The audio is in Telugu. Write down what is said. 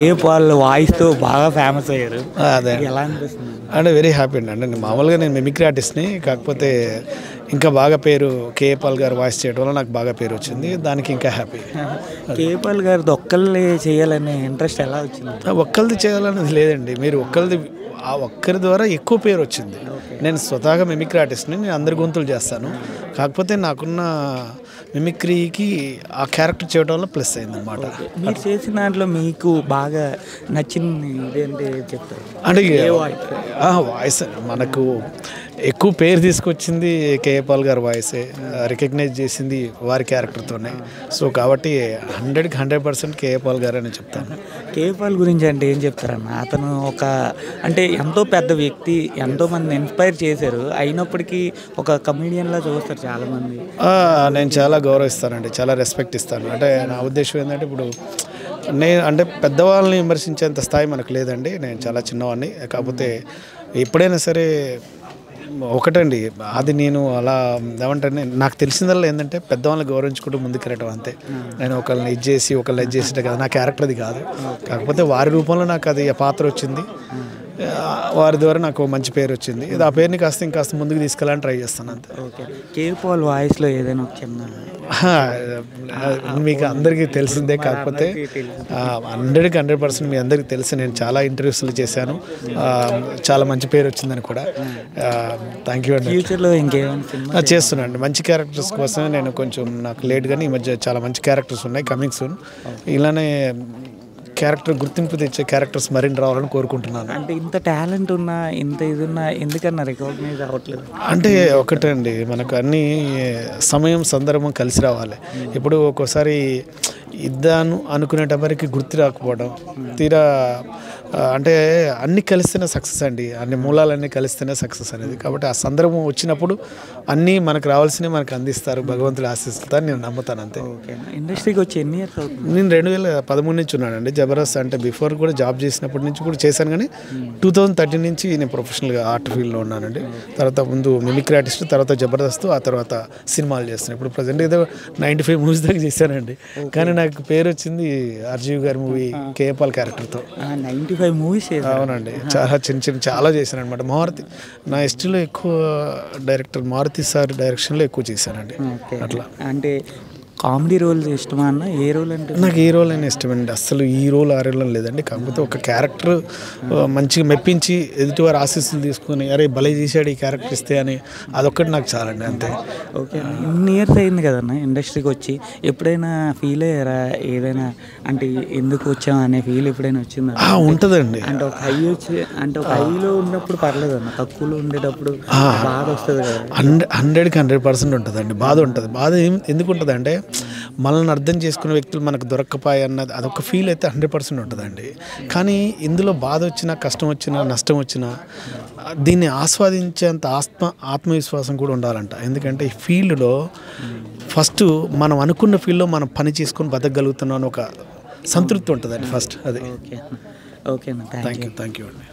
ఏ పాల్ వాయిస్‌తో బాగా ఫేమస్ అయ్యారు. అదే ఎలా అనిపిస్తుంది? అంటే వెరీ హ్యాపీ అండి. అంటే మామూలుగా నేను మిమిక్రీ ఆర్టిస్ట్‌ని. కాకపోతే ఇంకా బాగా పేరు కేఏ పాల్ గారు వాయిస్ చేయడం వల్ల నాకు బాగా పేరు వచ్చింది. దానికి ఇంకా హ్యాపీ. కేఏ పాల్ గారిది ఒక్కళ్ళే చేయాలనే ఇంట్రెస్ట్ ఎలా వచ్చింది? ఒక్కళ్ళది చేయాలనేది లేదండి. మీరు ఒక్కళ్ళది ఆ ఒక్కరి ద్వారా ఎక్కువ పేరు వచ్చింది. నేను స్వతహాగా మిమిక్రీ ఆర్టిస్ట్‌ని. నేను అందరి గొంతులు చేస్తాను. కాకపోతే నాకున్న మిమిక్రీకి ఆ క్యారెక్టర్ చేయడం వల్ల ప్లస్ అయిందనమాట. మీరు చేసిన దాంట్లో మీకు బాగా నచ్చింది ఇదేంటి చెప్తారు? అంటే ఏ వాయిస్? వాయిస్ మనకు ఎక్కువ పేరు తీసుకొచ్చింది కేఏ పాల్ గారి వాయిసే. రికగ్నైజ్ చేసింది వారి క్యారెక్టర్తోనే. సో కాబట్టి 100కి 100% కేఏ పాల్ గారు అని చెప్తాను. కేఏ పాల్ గురించి అంటే ఏం చెప్తారన్న? అతను అంటే ఎంతో పెద్ద వ్యక్తి, ఎంతోమంది ఇన్స్పైర్ చేశారు. అయినప్పటికీ ఒక కమెడియన్లా చూస్తారు చాలామంది. నేను చాలా గౌరవిస్తానండి, చాలా రెస్పెక్ట్ ఇస్తాను. అంటే నా ఉద్దేశం ఏంటంటే ఇప్పుడు అంటే పెద్దవాళ్ళని విమర్శించేంత స్థాయి మనకు లేదండి. నేను చాలా చిన్నవాడిని. కాకపోతే ఎప్పుడైనా సరే ఒకటండి, అది నేను అలా ఏమంటే నాకు తెలిసిందల్లా ఏంటంటే పెద్దవాళ్ళని గౌరవించుకుంటూ ముందుకెళ్ళటం అంతే. నేను ఒకళ్ళని ఇది చేసేట కదా నా క్యారెక్టర్ అది కాదు. కాకపోతే వారి రూపంలో నాకు అది పాత్ర వచ్చింది. వారి ద్వారా నాకు మంచి పేరు వచ్చింది. ఇది ఆ పేరుని ఇంకాస్త ముందుకు తీసుకెళ్ళాలని ట్రై చేస్తాను అంతే. ఓకే. కేఏ పాల్ వాయిస్‌లో ఏదైనా ఒక చిన్న మీకు అందరికీ తెలిసిందే. కాకపోతే 100కి 100% మీ అందరికీ తెలుసు. నేను చాలా ఇంటర్వ్యూస్లు చేశాను. చాలా మంచి పేరు వచ్చిందని కూడా. థ్యాంక్ యూ అండి. ఫ్యూచర్‌లో ఇంకేమైనా చేస్తున్నాను. మంచి క్యారెక్టర్స్ కోసమే నేను కొంచెం నాకు లేట్ కానీ ఈ మధ్య చాలా మంచి క్యారెక్టర్స్ ఉన్నాయి. Coming soon. ఇలానే క్యారెక్టర్ గుర్తింపు తెచ్చే క్యారెక్టర్స్ మరిన్ని రావాలని కోరుకుంటున్నాను. అంటే ఇంత టాలెంట్ ఉన్నా, ఇంత ఇది ఉన్నా ఎందుకన్నా రికగ్నైజ్ అవ్వట్లేదు? అంటే ఒకటే అండి, మనకు అన్నీ సమయం సందర్భం కలిసి రావాలి. ఇప్పుడు ఒక్కోసారి ఇద్దాను అనుకునేటప్పటికి గుర్తు రాకపోవడం, తీరా అంటే అన్నీ కలిస్తేనే సక్సెస్ అండి. అన్ని మూలాలన్నీ కలిస్తేనే సక్సెస్ అనేది. కాబట్టి ఆ సందర్భం వచ్చినప్పుడు అన్నీ మనకు రావాల్సినవి మనకు అందిస్తారు, భగవంతుడు ఆశిస్తారు, నేను నమ్ముతాను అంతే. ఇండస్ట్రీకి వచ్చి ఎన్ని ఇయర్స్ అవుతుంది? నేను 2013 నుంచి ఉన్నానండి. జబర్దస్త్ అంటే బిఫోర్ కూడా జాబ్ చేసినప్పటి నుంచి కూడా చేశాను. కానీ 2013 నుంచి నేను ప్రొఫెషనల్గా ఆర్ట్ ఫీల్డ్లో ఉన్నానండి. తర్వాత ముందు మిమిక్రీ ఆర్టిస్ట్, తర్వాత జబర్దస్త్, ఆ తర్వాత సినిమాలు చేస్తున్నాను. ఇప్పుడు ప్రజెంట్ ఏదో 95 మూవీస్ దాకా చేశానండి. కానీ నాకు పేరు వచ్చింది ఆర్జీవి గారి మూవీ కేఏ పాల్ క్యారెక్టర్తో. 95 మూవీస్? అవునండి. చాలా చిన్న చాలా చేశాను అనమాట. మారుతి నా హిస్టరీలో ఎక్కువ డైరెక్టర్ మారుతి సార్ డైరెక్షన్లో ఎక్కువ చేశానండి. అట్లా అంటే కామెడీ రోల్ ఇష్టమా అన్న? ఏ రోల్ అంటే? నాకు ఏ రోల్ అయినా ఇష్టమండి. అసలు ఈ రోల్ ఆ రోల్ లేదండి. కాకపోతే ఒక క్యారెక్టర్ మంచిగా మెప్పించి ఎదుటివారు ఆశీస్సులు తీసుకొని అరే భలే చేశాడు ఈ క్యారెక్టర్ ఇస్తే అని, అదొక్కటి నాకు చాలండి అంతే. ఓకే. ఇన్ని ఇయర్స్ అయింది కదన్న ఇండస్ట్రీకి వచ్చి, ఎప్పుడైనా ఫీల్ అయ్యారా ఏదైనా అంటే ఎందుకు వచ్చాం అనే ఫీల్ ఎప్పుడైనా వచ్చిందా? ఉంటుందండి. అంటే ఒక హై వచ్చి, అంటే ఒక హైలో ఉన్నప్పుడు పర్లేదు అన్న, తక్కువలో ఉండేటప్పుడు బాధ వస్తుంది కదా? 100కి 100% ఉంటుందండి. బాధ ఉంటుంది. బాధ ఎందుకు ఉంటుంది అంటే మనల్ని అర్థం చేసుకునే వ్యక్తులు మనకు దొరక్కపోయి అన్నది అదొక ఫీల్ అయితే 100% ఉంటుందండి. కానీ ఇందులో బాధ వచ్చినా, కష్టం వచ్చినా, నష్టం వచ్చినా దీన్ని ఆస్వాదించేంత ఆత్మవిశ్వాసం కూడా ఉండాలంట. ఎందుకంటే ఈ ఫీల్డ్లో ఫస్ట్ మనం అనుకున్న ఫీల్డ్లో మనం పని చేసుకొని బతకగలుగుతున్నాం అని ఒక సంతృప్తి ఉంటుందండి ఫస్ట్. అది. ఓకే. ఓకే అన్న, థ్యాంక్ యూ అండి.